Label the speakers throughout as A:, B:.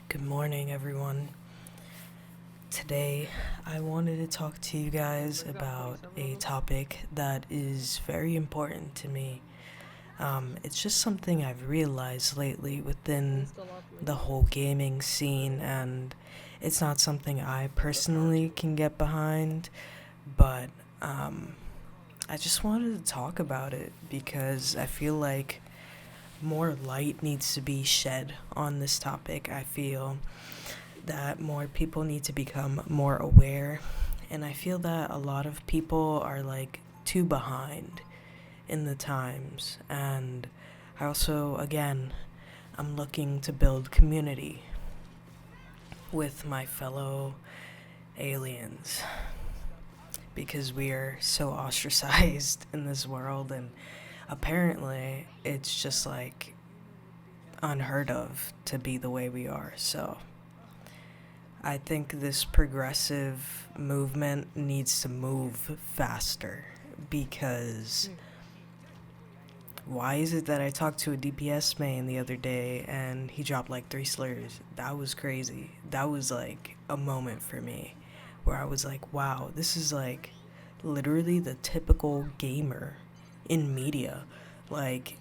A: Good morning, everyone. Today, I wanted to talk to you guys about a topic that is very important to me. It's just something I've realized lately within the whole gaming scene, and it's not something I personally can get behind, but I just wanted to talk about it because I feel like more light needs to be shed on this topic. I feel that more people need to become more aware, and I feel that a lot of people are like too behind in the times. And I also, again, I'm looking to build community with my fellow aliens because we are so ostracized in this world, and apparently it's just like unheard of to be the way we are. So I think this progressive movement needs to move faster because why is it that I talked to a DPS main the other day and he dropped like 3 slurs? That was crazy. That was like a moment for me where I was like, wow, this is like literally the typical gamer in media. Like,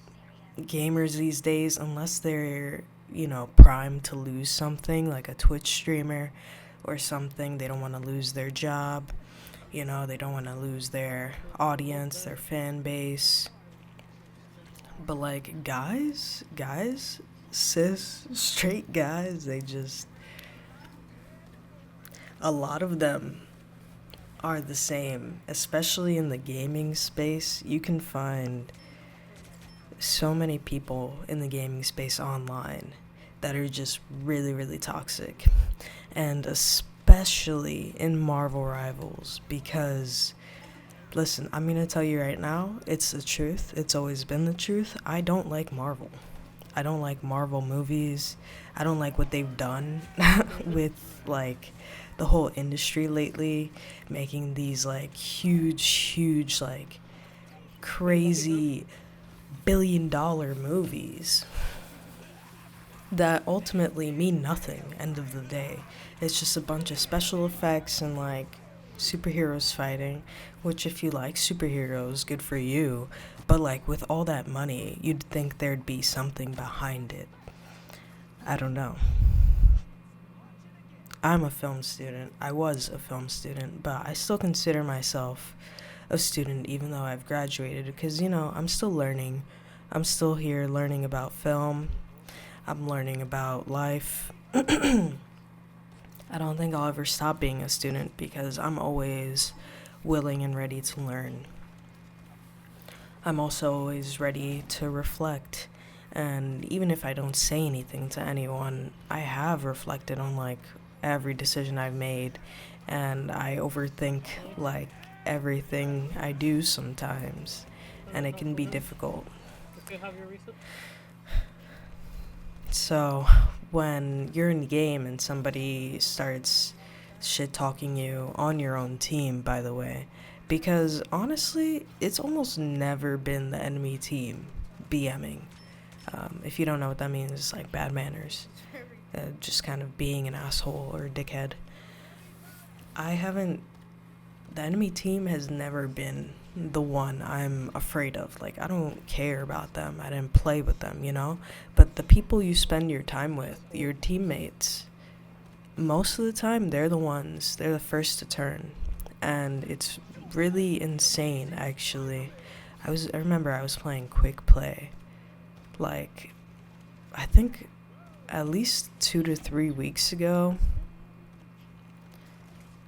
A: gamers these days, unless they're, primed to lose something, like a Twitch streamer or something, they don't want to lose their job, they don't want to lose their audience, their fan base. But, like, guys, straight guys, a lot of them are the same, especially in the gaming space. You can find so many people in the gaming space online that are just really, really toxic. And especially in Marvel Rivals, because, listen, I'm going to tell you right now, it's the truth. It's always been the truth. I don't like Marvel. I don't like Marvel movies. I don't like what they've done with, like, the whole industry lately, making these, like, huge, like, crazy billion-dollar movies that ultimately mean nothing, end of the day. It's just a bunch of special effects and, like, superheroes fighting, which if you like superheroes, good for you. But, like, with all that money, you'd think there'd be something behind it. I don't know. I'm a film student. I was a film student, but I still consider myself a student even though I've graduated because, I'm still learning. I'm still here learning about film. I'm learning about life. I don't think I'll ever stop being a student because I'm always willing and ready to learn. I'm also always ready to reflect. And even if I don't say anything to anyone, I have reflected on like every decision I've made, and I overthink like everything I do sometimes, and it can be difficult. So, when you're in the game and somebody starts shit talking you on your own team, by the way, because honestly, it's almost never been the enemy team BMing. If you don't know what that means, it's like bad manners, just kind of being an asshole or a dickhead. I haven't. The enemy team has never been the one I'm afraid of. Like, I don't care about them. I didn't play with them, But the people you spend your time with, your teammates, most of the time they're the first to turn. And it's really insane, actually. I remember I was playing quick play. Like, I think at least 2 to 3 weeks ago.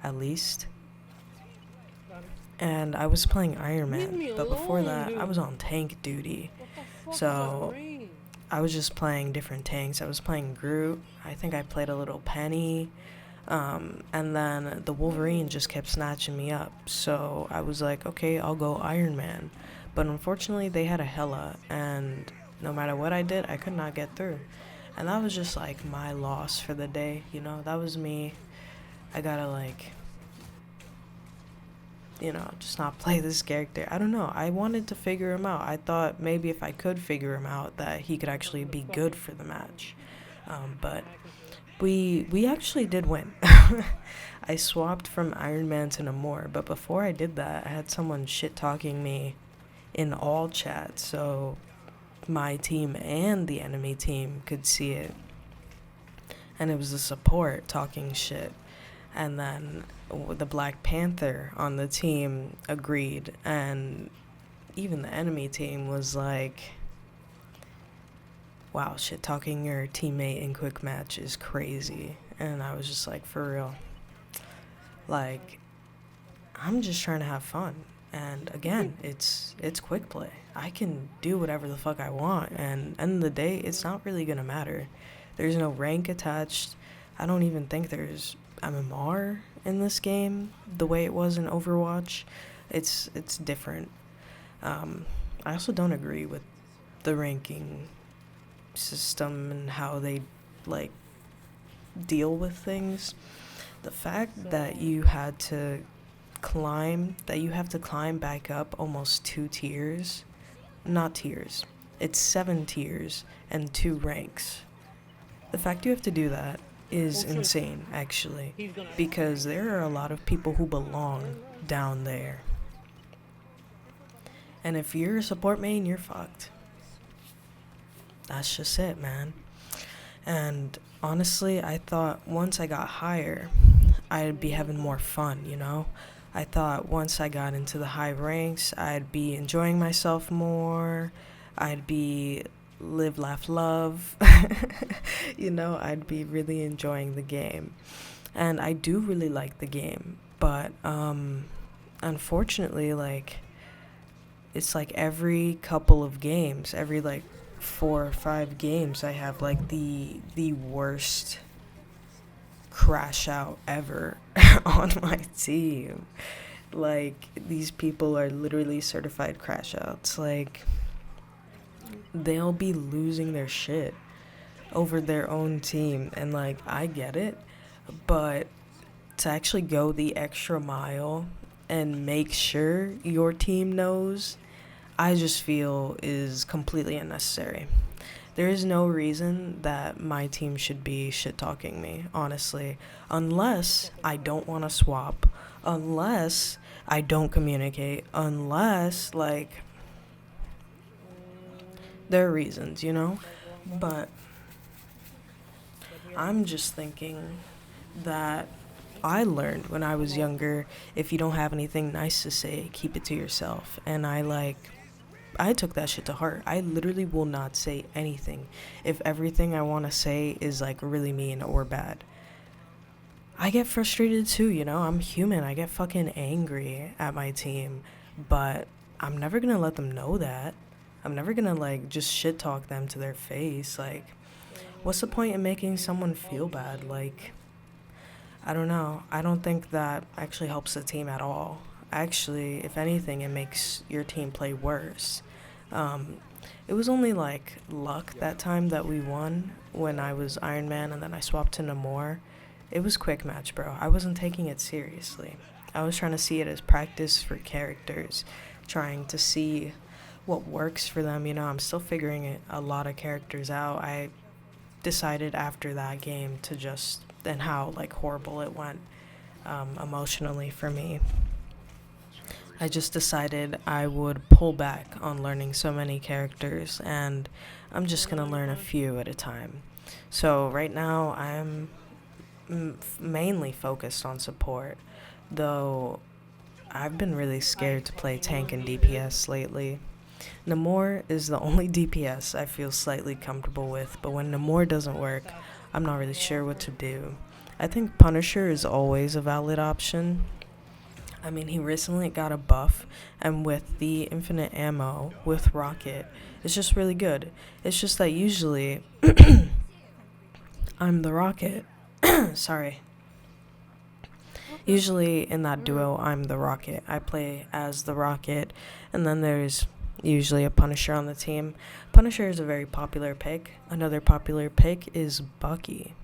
A: At least. And I was playing Iron Man, but before that, I was on tank duty. So I was just playing different tanks. I was playing Groot. I think I played a little Penny. And then the Wolverine just kept snatching me up. So I was like, okay, I'll go Iron Man. But unfortunately, they had a Hela, and no matter what I did, I could not get through. And that was just like my loss for the day, That was me. I gotta like just not play this character. I don't know. I wanted to figure him out. I thought maybe if I could figure him out that he could actually be good for the match. But we actually did win. I swapped from Iron Man to Namor, but before I did that, I had someone shit talking me in all chats, so my team and the enemy team could see it. And it was the support talking shit. And then the Black Panther on the team agreed, and even the enemy team was like, wow, shit talking your teammate in quick match is crazy. And I was just like, for real. Like, I'm just trying to have fun. And again, it's quick play. I can do whatever the fuck I want, and end of the day, it's not really gonna matter. There's no rank attached. I don't even think there's MMR in this game the way it was in Overwatch. It's different. I also don't agree with the ranking system and how they like deal with things. The fact that you have to climb back up almost 2 tiers, not tiers, it's 7 tiers and 2 ranks. The fact you have to do that is insane, actually, because there are a lot of people who belong down there. And if you're a support main, you're fucked. That's just it, man. And honestly, I thought once I got higher, I'd be having more fun, you know? I thought once I got into the high ranks, I'd be enjoying myself more. I'd be live, laugh, love. You know, I'd be really enjoying the game. And I do really like the game. But unfortunately, like, it's like every couple of games, every like 4 or 5 games, I have like the worst crash out ever on my team. Like, these people are literally certified crash outs. Like, they'll be losing their shit over their own team, and like, I get it, but to actually go the extra mile and make sure your team knows, I just feel is completely unnecessary. There is no reason that my team should be shit talking me, honestly, unless I don't want to swap, unless I don't communicate, unless, like, there are reasons, you know? But I'm just thinking that I learned when I was younger, if you don't have anything nice to say, keep it to yourself. And I took that shit to heart. I literally will not say anything if everything I want to say is like really mean or bad. I get frustrated too, you know? I'm human. I get fucking angry at my team, but I'm never gonna let them know that. I'm never gonna like just shit talk them to their face. Like, what's the point in making someone feel bad? Like, I don't know. I don't think that actually helps the team at all. Actually, if anything, it makes your team play worse. It was only like luck that time that we won when I was Iron Man and then I swapped to Namor. It was quick match, bro. I wasn't taking it seriously. I was trying to see it as practice for characters, trying to see what works for them. You know, I'm still figuring a lot of characters out. I decided after that game to just, and how like horrible it went emotionally for me, I just decided I would pull back on learning so many characters, and I'm just gonna learn a few at a time. So right now I'm mainly focused on support, though I've been really scared to play tank and DPS lately. Namor is the only DPS I feel slightly comfortable with, but when Namor doesn't work, I'm not really sure what to do. I think Punisher is always a valid option. I mean, he recently got a buff, and with the infinite ammo with Rocket, it's just really good. It's just that usually I'm the Rocket. Sorry. Usually in that duo, I'm the Rocket. I play as the Rocket, and then there's usually a Punisher on the team. Punisher is a very popular pick. Another popular pick is Bucky.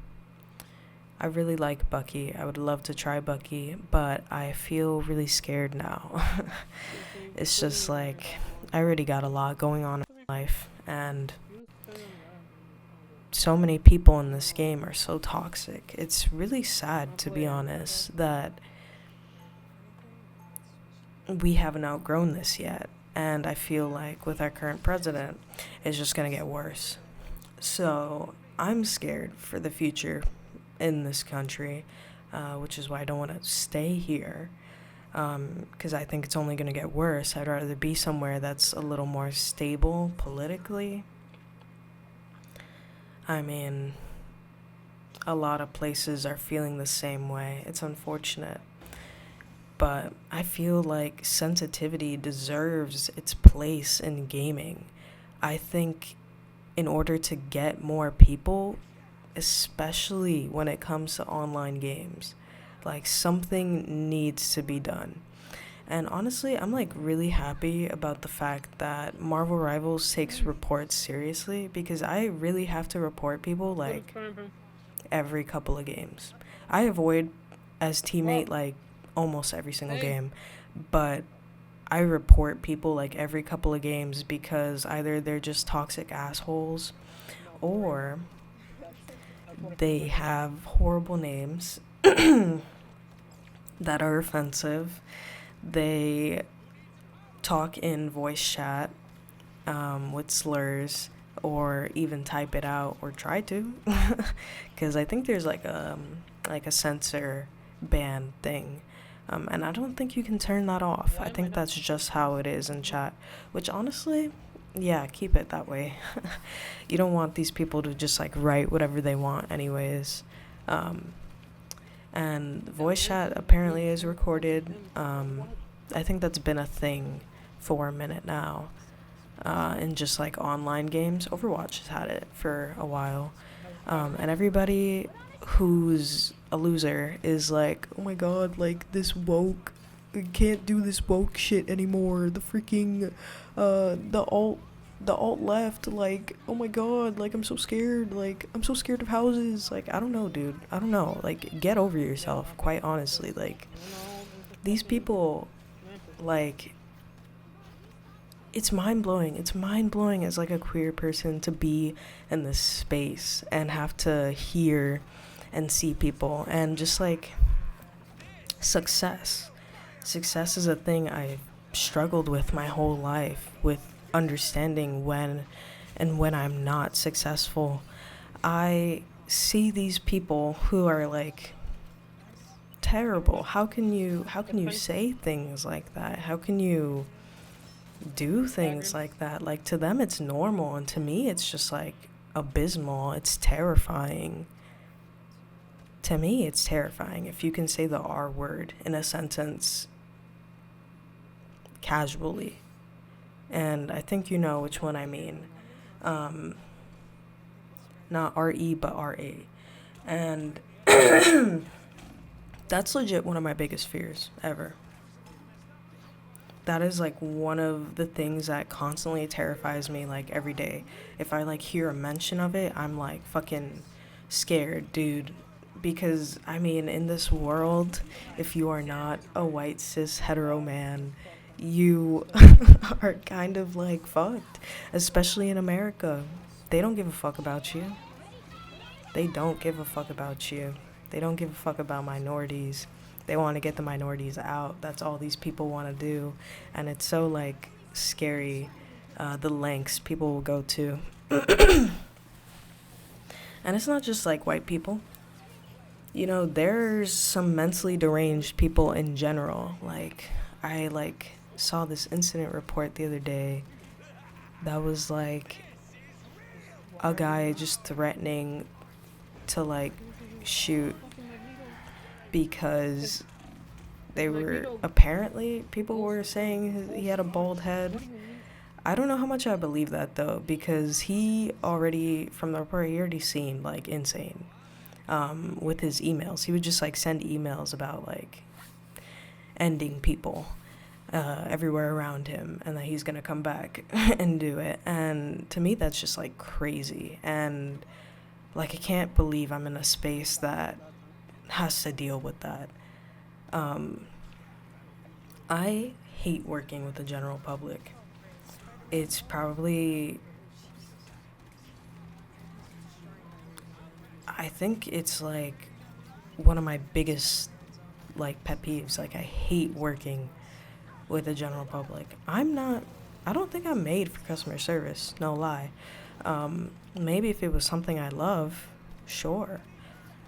A: I really like Bucky. I would love to try Bucky, but I feel really scared now. It's just like, I already got a lot going on in my life, and so many people in this game are so toxic. It's really sad, to be honest, that we haven't outgrown this yet. And I feel like with our current president, it's just going to get worse. So I'm scared for the future in this country, which is why I don't want to stay here, because I think it's only going to get worse. I'd rather be somewhere that's a little more stable politically. I mean, a lot of places are feeling the same way. It's unfortunate. But I feel like sensitivity deserves its place in gaming. I think in order to get more people, especially when it comes to online games, like something needs to be done. And honestly, I'm like really happy about the fact that Marvel Rivals takes reports seriously, because I really have to report people like every couple of games. I avoid as teammate like almost every single game, but I report people like every couple of games because either they're just toxic assholes or they have horrible names that are offensive. They talk in voice chat with slurs, or even type it out or try to, because I think there's like a censor ban thing, and I don't think you can turn that off. I think that's just how it is in chat, which honestly, yeah, keep it that way. You don't want these people to just like write whatever they want anyways. And voice chat apparently is recorded. I think that's been a thing for a minute now. In just like online games. Overwatch has had it for a while. And everybody who's a loser is like, oh my god, like this woke, I can't do this woke shit anymore. The freaking, the alt left, like, oh my god, like I'm so scared, like I'm so scared of houses. Like, I don't know, dude. I don't know. Like, get over yourself, quite honestly. Like, these people, like, it's mind-blowing. It's mind-blowing as like a queer person to be in this space and have to hear and see people, and just like success is a thing I've struggled with my whole life, with understanding when I'm not successful. I see these people who are like terrible. How can you say things like that? How can you do things like that? Like, to them it's normal, and to me it's just like abysmal. It's terrifying. To me it's terrifying if you can say the R word in a sentence casually. And I think you know which one I mean. Not R-E, but R-A. And that's legit one of my biggest fears ever. That is like one of the things that constantly terrifies me, like every day. If I like hear a mention of it, I'm like fucking scared, dude. Because I mean, in this world, if you are not a white cis hetero man, you are kind of like fucked. Especially in America. They don't give a fuck about you. They don't give a fuck about you. They don't give a fuck about minorities. They want to get the minorities out. That's all these people want to do. And it's so like scary, the lengths people will go to. And it's not just like white people. You know, there's some mentally deranged people in general. Like, I like saw this incident report the other day that was like a guy just threatening to like shoot because they were, apparently people were saying he had a bald head. I don't know how much I believe that though, because he already, from the report, he already seemed like insane with his emails. He would just like send emails about like ending people everywhere around him, and that he's gonna come back and do it. And to me that's just like crazy, and like I can't believe I'm in a space that has to deal with that. I hate working with the general public. It's probably I think it's like one of my biggest like pet peeves. Like I hate working with the general public. I don't think I'm made for customer service, no lie. Maybe if it was something I love, sure.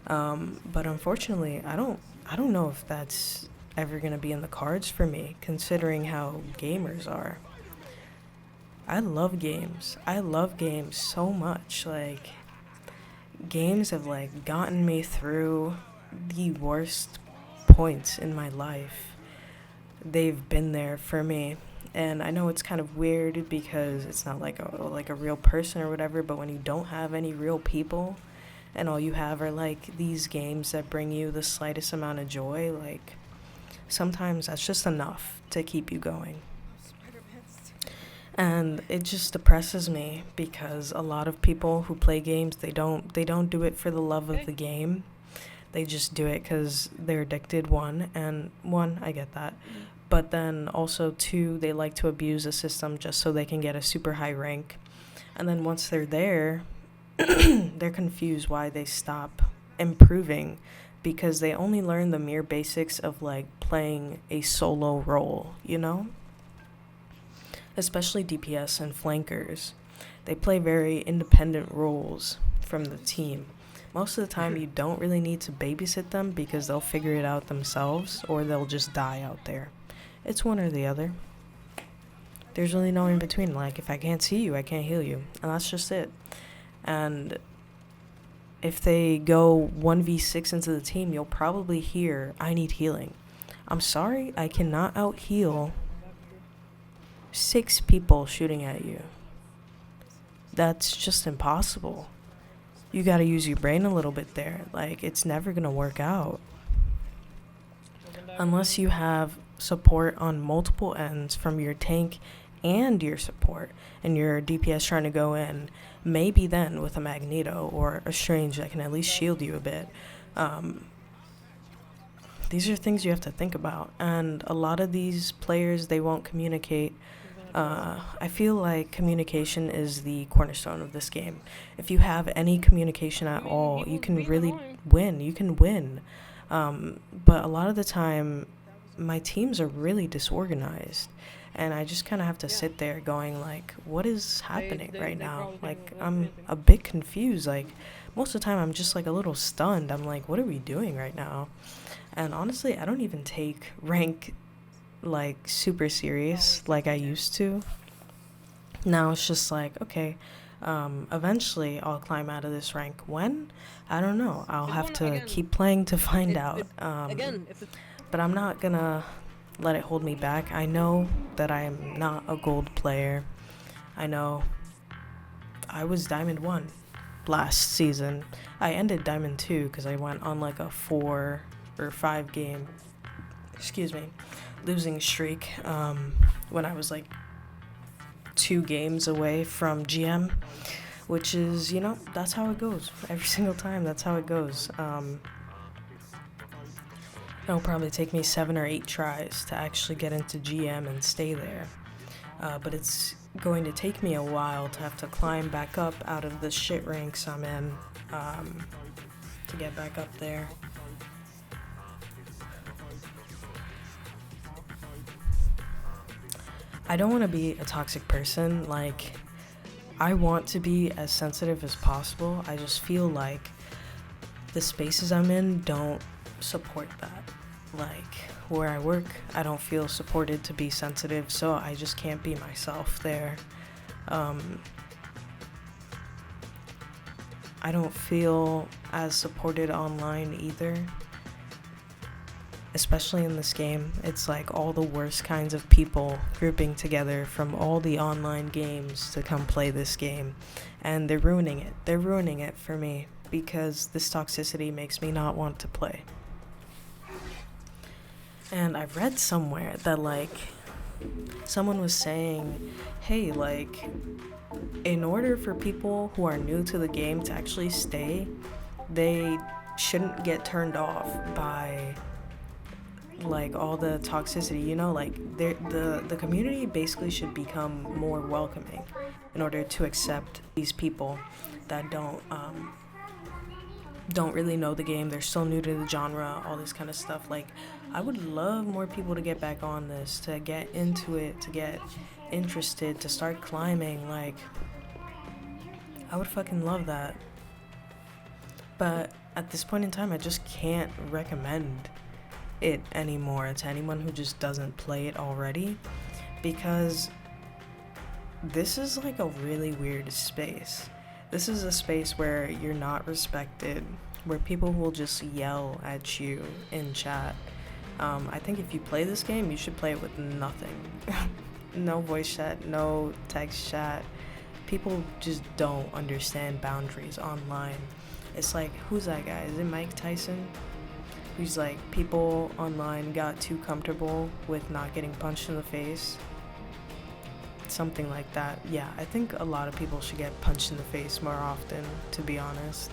A: But unfortunately, I don't know if that's ever gonna be in the cards for me, considering how gamers are. I love games. I love games so much. Like, games have like gotten me through the worst points in my life. They've been there for me. And I know it's kind of weird because it's not like a real person or whatever, but when you don't have any real people and all you have are like these games that bring you the slightest amount of joy, like sometimes that's just enough to keep you going. And it just depresses me because a lot of people who play games, they don't do it for the love of the game. They just do it cuz they're addicted, one, I get that. But then also two, they like to abuse the system just so they can get a super high rank. And then once they're there, they're confused why they stop improving because they only learn the mere basics of like playing a solo role, you know? Especially DPS and flankers. They play very independent roles from the team. Most of the time, you don't really need to babysit them because they'll figure it out themselves or they'll just die out there. It's one or the other. There's really no in between. Like, if I can't see you, I can't heal you. And that's just it. And if they go 1v6 into the team, you'll probably hear, I need healing. I'm sorry, I cannot out heal 6 people shooting at you. That's just impossible. You gotta use your brain a little bit there. Like, it's never gonna work out. Unless you have support on multiple ends from your tank and your support, and your DPS trying to go in, maybe then with a Magneto or a Strange that can at least shield you a bit. These are things you have to think about, and a lot of these players, they won't communicate. I feel like communication is the cornerstone of this game. If you have any communication at all, you can really win. You can win. But a lot of the time, my teams are really disorganized. And I just kind of have to sit there going like, what is happening right now? Like, I'm a bit confused. Like, most of the time I'm just like a little stunned. I'm like, what are we doing right now? And honestly, I don't even take rank like super serious like I used to. Now it's just like, okay, eventually I'll climb out of this rank. When? I don't know. I'll have to keep playing to find out. But I'm not gonna let it hold me back. I know that I'm not a gold player. I know I was Diamond 1 last season. I ended Diamond 2 because I went on like a 4 or 5 game, losing streak when I was like 2 games away from GM, which is, you know, that's how it goes. Every single time, that's how it goes. It'll probably take me 7 or 8 tries to actually get into GM and stay there. But it's going to take me a while to have to climb back up out of the shit ranks I'm in to get back up there. I don't want to be a toxic person. Like, I want to be as sensitive as possible. I just feel like the spaces I'm in don't support that. Like, where I work, I don't feel supported to be sensitive, so I just can't be myself there. I don't feel as supported online either. Especially in this game, it's like all the worst kinds of people grouping together from all the online games to come play this game. And they're ruining it. They're ruining it for me because this toxicity makes me not want to play. And I read somewhere that, like, someone was saying, hey, like, in order for people who are new to the game to actually stay, they shouldn't get turned off by, like, all the toxicity, you know? Like, the community basically should become more welcoming in order to accept these people that don't don't really know the game, they're still new to the genre, all this kind of stuff. Like, I would love more people to get back on this, to get into it, to get interested, to start climbing. Like, I would fucking love that. But at this point in time, I just can't recommend it anymore to anyone who just doesn't play it already, because this is like a really weird space. This is a space where you're not respected, where people will just yell at you in chat. I think if you play this game, you should play it with nothing. No voice chat, no text chat. People just don't understand boundaries online. It's like, who's that guy? Is it Mike Tyson? Who's like, people online got too comfortable with not getting punched in the face. Something like that. Yeah, I think a lot of people should get punched in the face more often, to be honest.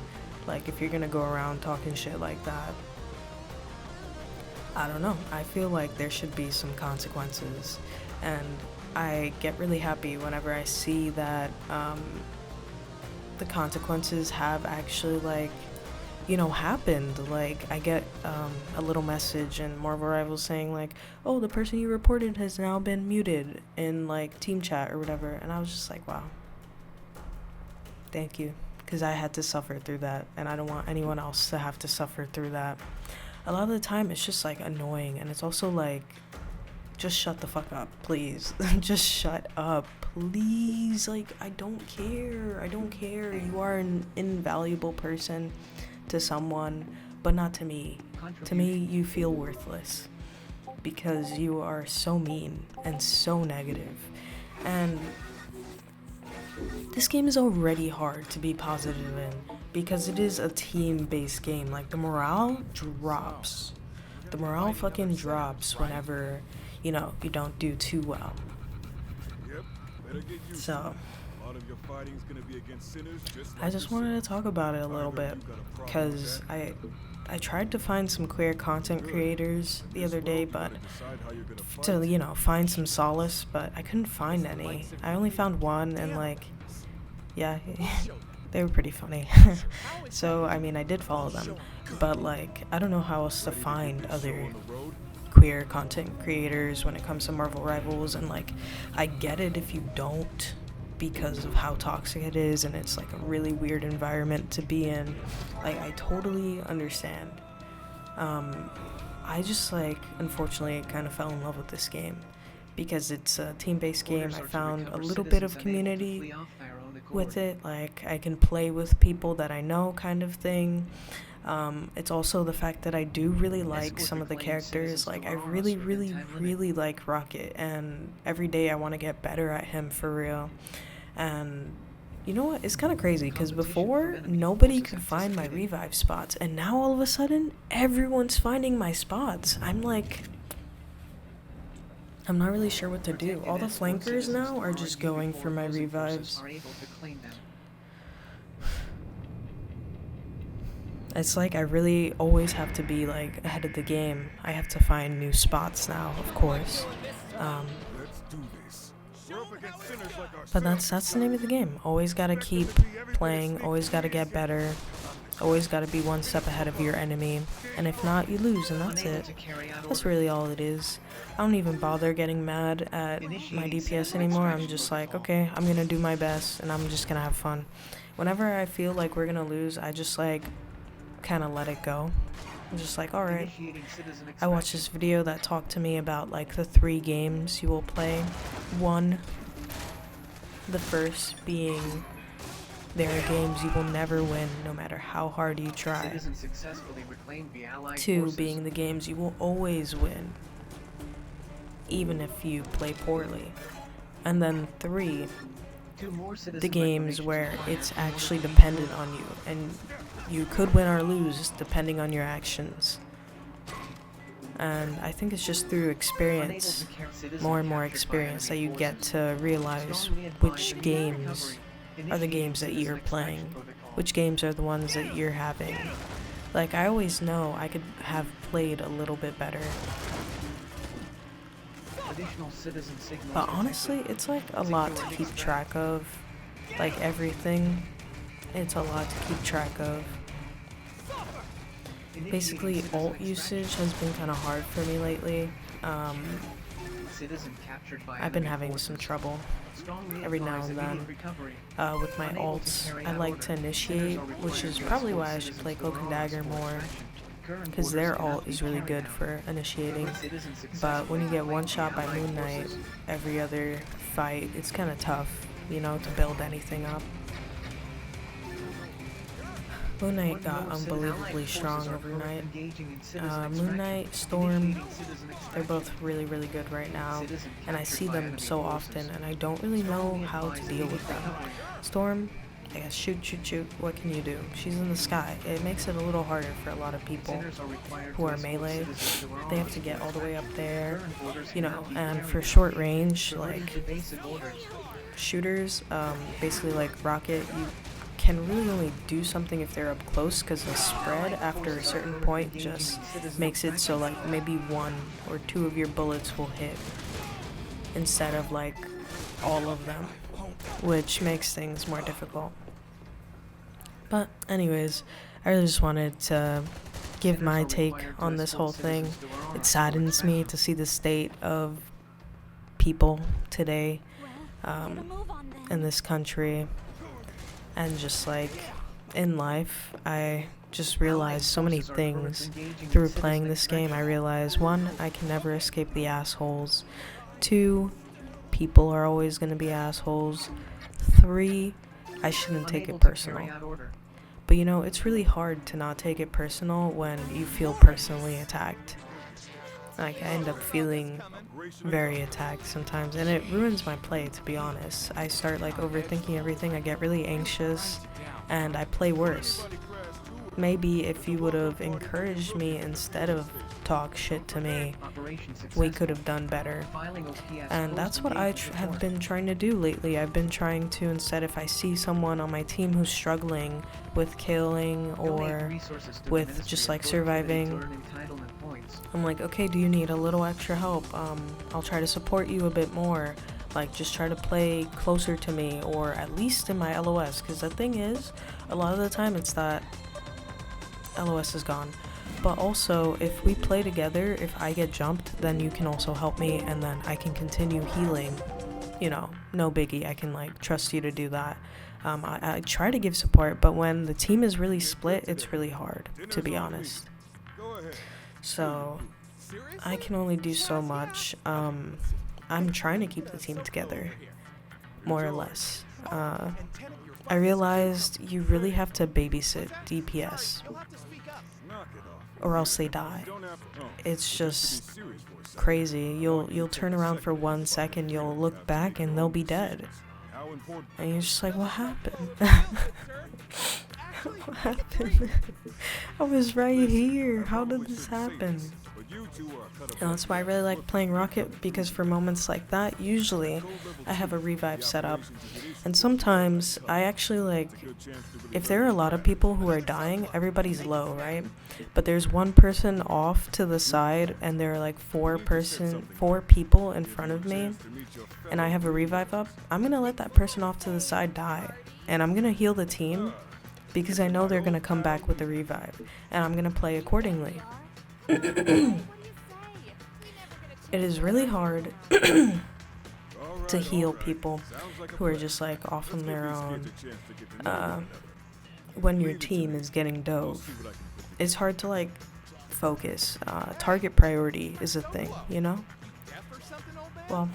A: Like, if you're gonna go around talking shit like that, I don't know. I feel like there should be some consequences. And I get really happy whenever I see that the consequences have actually, like, you know, happened. Like, I get a little message in Marvel Rivals saying, like, oh, the person you reported has now been muted in, like, team chat or whatever. And I was just like, wow. Thank you. Because I had to suffer through that, and I don't want anyone else to have to suffer through that. A lot of the time, it's just, like, annoying, and it's also, like, just shut the fuck up, please. Just shut up, please. Like, I don't care. I don't care. You are an invaluable person to someone, but not to me. To me, you feel worthless because you are so mean and so negative. And this game is already hard to be positive in because it is a team-based game. Like, the morale drops. The morale fucking drops whenever, you know, you don't do too well. So, I just wanted to talk about it a little bit because I tried to find some queer content creators the other day, but to, you know, find some solace, but I couldn't find any. I only found one, and, like, yeah, they were pretty funny. So, I mean, I did follow them, but, like, I don't know how else to find other queer content creators when it comes to Marvel Rivals. And, like, I get it if you don't, because of how toxic it is, and it's like a really weird environment to be in. Like, I totally understand. I just, like, unfortunately kind of fell in love with this game because it's a team-based game. I found a little bit of community with it. Like, I can play with people that I know, kind of thing. It's also the fact that I do really like some of the characters. Like, I really, really, really like Rocket, and every day I want to get better at him, for real. And you know what? It's kind of crazy, because before, nobody could find my revive spots, and now all of a sudden, everyone's finding my spots. I'm like, I'm not really sure what to do. All the flankers now are just going for my revives. It's like I really always have to be, like, ahead of the game. I have to find new spots now, of course. But that's the name of the game. Always gotta keep playing, always gotta get better, always gotta be one step ahead of your enemy. And if not, you lose, and that's it. That's really all it is. I don't even bother getting mad at my DPS anymore. I'm just like, okay, I'm gonna do my best, and I'm just gonna have fun. Whenever I feel like we're gonna lose, I just, like, kind of let it go. I'm just like, alright. I watched this video that talked to me about, like, the 3 games you will play. 1, the first being, there are games you will never win no matter how hard you try. 2, being the games you will always win, even if you play poorly. And then 3, the games where it's actually dependent on you, and you could win or lose depending on your actions. And I think it's just through experience, more and more experience, that you get to realize which games are the games that you're playing, which games are the ones that you're having. Like, I always know I could have played a little bit better. But honestly, it's like a lot to keep track of. Like, everything, it's a lot to keep track of. Basically, alt usage has been kind of hard for me lately. I've been having some trouble every now and then with my alts. I like to initiate, which is probably why I should play Cloak and Dagger more, because their alt is really good for initiating. But when you get one shot by Moon Knight every other fight, it's kind of tough, you know, to build anything up. Moon Knight got unbelievably strong overnight. Moon Knight, Storm, they're both really, really good right now, and I see them so often, and I don't really know how to deal with them. Storm, I guess shoot, what can you do? She's in the sky. It makes it a little harder for a lot of people who are melee. They have to get all the way up there, you know, and for short range, like, shooters, basically like Rocket, you can really only do something if they're up close, because the spread after a certain point just makes it so like maybe 1 or 2 of your bullets will hit instead of like all of them, which makes things more difficult. But anyways, I really just wanted to give my take on this whole thing. It saddens me to see the state of people today in this country. And just like in life, I just realized so many things through playing this game. I realized 1, I can never escape the assholes. 2, people are always going to be assholes. 3, I shouldn't take it personal. But you know, it's really hard to not take it personal when you feel personally attacked. Like, I end up feeling very attacked sometimes, and it ruins my play, to be honest. I start like overthinking everything, I get really anxious, and I play worse. Maybe if you would have encouraged me instead of talk shit to me, we could have done better. And that's what I have been trying to do lately. I've been trying to, instead, if I see someone on my team who's struggling with killing or with just like surviving, I'm like, okay, do you need a little extra help? I'll try to support you a bit more. Like, just try to play closer to me, or at least in my LOS, because the thing is, a lot of the time it's that LOS is gone. But also, if we play together, if I get jumped, then you can also help me, and then I can continue healing. You know, no biggie, I can like trust you to do that. I try to give support, but when the team is really split, it's really hard, to be honest. So, I can only do so much. I'm trying to keep the team together, more or less. I realized you really have to babysit DPS, or else they die. It's just crazy. You'll turn around for 1 second, you'll look back, and they'll be dead. And you're just like, what happened? What happened? I was right here. How did this happen? And that's why I really like playing Rocket, because for moments like that, usually I have a revive set up. And sometimes I actually like, if there are a lot of people who are dying, everybody's low, right? But there's one person off to the side, and there are like 4 people in front of me, and I have a revive up. I'm gonna let that person off to the side die, and I'm gonna heal the team, because I know they're gonna come back with a revive, and I'm gonna play accordingly. It is really hard to heal people who are just like off on their own when your team is getting dove. It's hard to like focus. Target priority is a thing, you know? Well,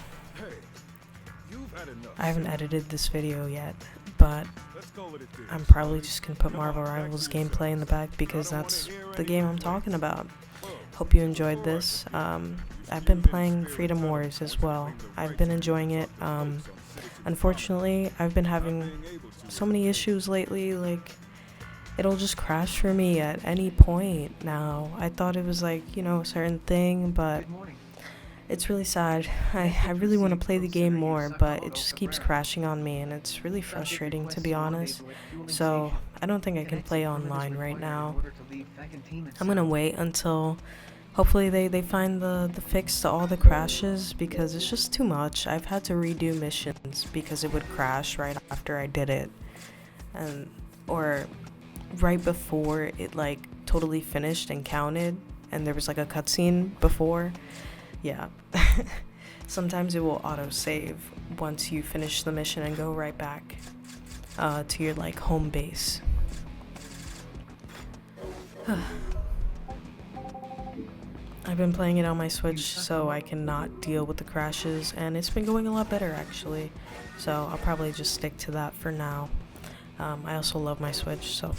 A: I haven't edited this video yet, but I'm probably just gonna put Marvel Rivals gameplay in the back, because that's the game I'm talking about. Hope you enjoyed this. I've been playing Freedom Wars as well. I've been enjoying it. Unfortunately, I've been having so many issues lately, like, it'll just crash for me at any point now. I thought it was like, you know, a certain thing, but it's really sad. I really want to play the game more, but it just keeps crashing on me, and it's really frustrating, to be honest. So I don't think I can play online right now. I'm gonna wait until hopefully they find the fix to all the crashes, because it's just too much. I've had to redo missions because it would crash right after I did it, or right before it like totally finished and counted, and there was like a cutscene before. Yeah. Sometimes it will auto-save once you finish the mission and go right back to your like home base. I've been playing it on my Switch so I cannot deal with the crashes, and it's been going a lot better actually, so I'll probably just stick to that for now. I also love my Switch, so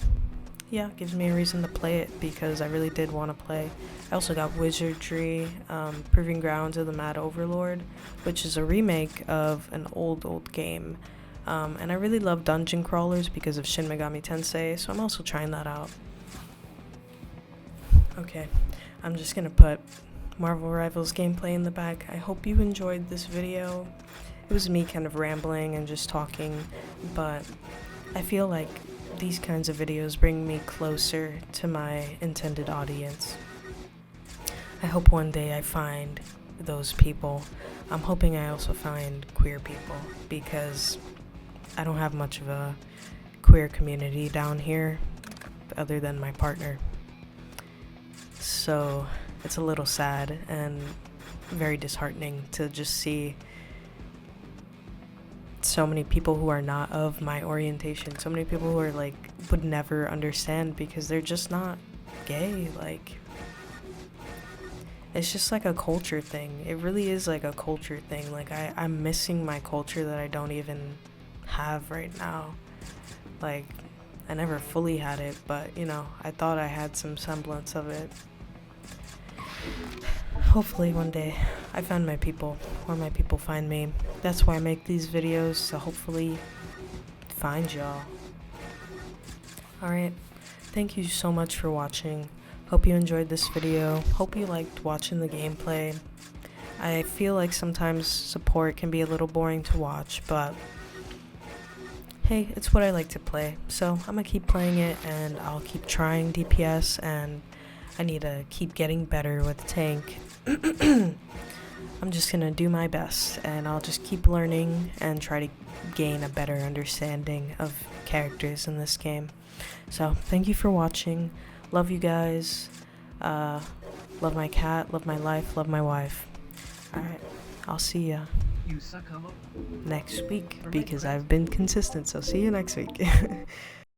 A: yeah, it gives me a reason to play it because I really did want to play. I also got Wizardry, Proving Grounds of the Mad Overlord, which is a remake of an old game. And I really love dungeon crawlers because of Shin Megami Tensei, so I'm also trying that out. Okay, I'm just gonna put Marvel Rivals gameplay in the back. I hope you enjoyed this video. It was me kind of rambling and just talking, but I feel like these kinds of videos bring me closer to my intended audience. I hope one day I find those people. I'm hoping I also find queer people because I don't have much of a queer community down here other than my partner. So it's a little sad and very disheartening to just see so many people who are not of my orientation, so many people who are like would never understand because they're just not gay. Like, it's just like a culture thing. It really is like a culture thing. Like I'm missing my culture that I don't even have right now. Like, I never fully had it, but you know, I thought I had some semblance of it. Hopefully one day I find my people, or my people find me. That's why I make these videos, to hopefully find y'all. Alright, thank you so much for watching. Hope you enjoyed this video. Hope you liked watching the gameplay. I feel like sometimes support can be a little boring to watch, but hey, it's what I like to play. So I'm gonna keep playing it, and I'll keep trying DPS, and I need to keep getting better with tank. I'm just gonna do my best, and I'll just keep learning and try to gain a better understanding of characters in this game. So thank you for watching. Love you guys. Love my cat, love my life, love my wife. Alright, I'll see ya next week because I've been consistent, so see you next week.